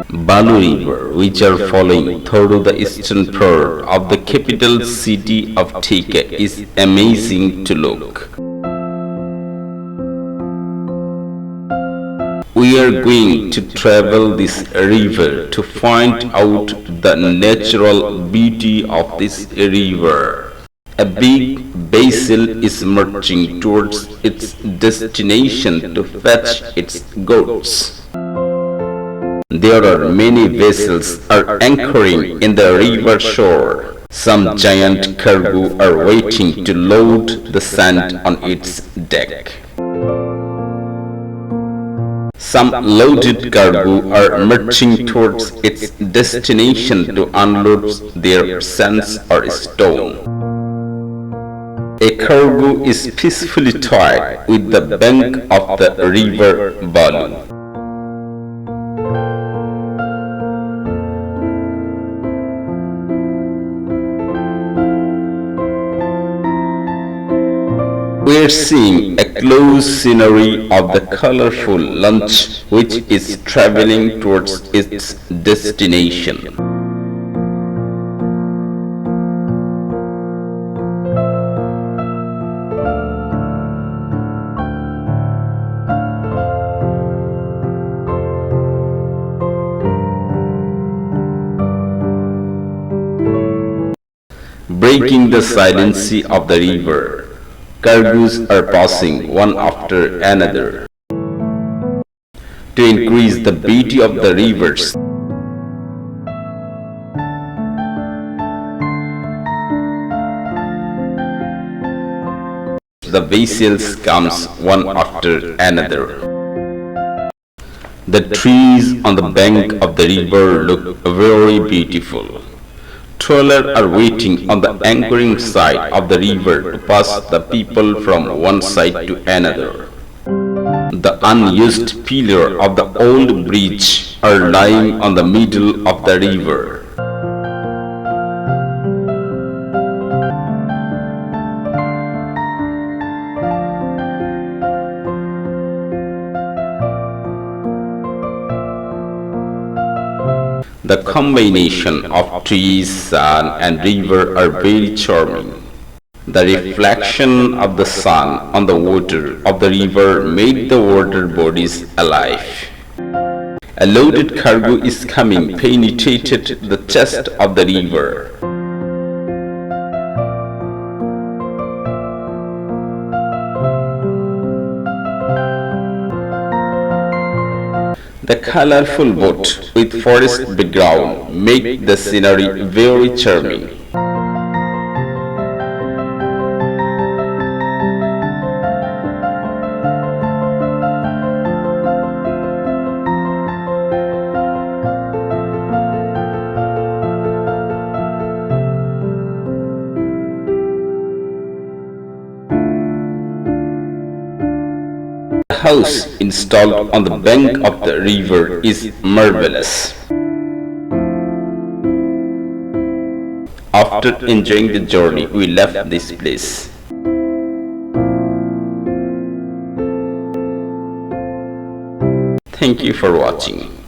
Balu River, which are flowing through the eastern part of the capital city of Dhaka, is amazing to look. We are going to travel this river to find out the natural beauty of this river. A big vessel is marching towards its destination to fetch its goods. There are many vessels are anchoring in the river shore. Some giant cargo are waiting to load the sand on its deck. Some loaded cargo are marching towards its destination to unload their sands or stone. A cargo is peacefully tied with the bank of the river Balu. We are seeing a close scenery of the colorful launch which is traveling towards its destination. Breaking the silence of the river, cargoes are passing one after another. To increase the beauty of the rivers, the vessels comes one after another. The trees on the bank of the river look very beautiful. Trawlers are waiting on the anchoring side of the river to pass the people from one side to another. The unused pillar of the old bridge are lying on the middle of the river. The combination of trees, sun and river are very charming. The reflection of the sun on the water of the river made the water bodies alive. A loaded cargo is coming, penetrated the chest of the river. The colorful boat with forest background make the scenery very charming. The house installed on the bank of the river is marvelous. After enjoying the journey, we left this place. Thank you for watching.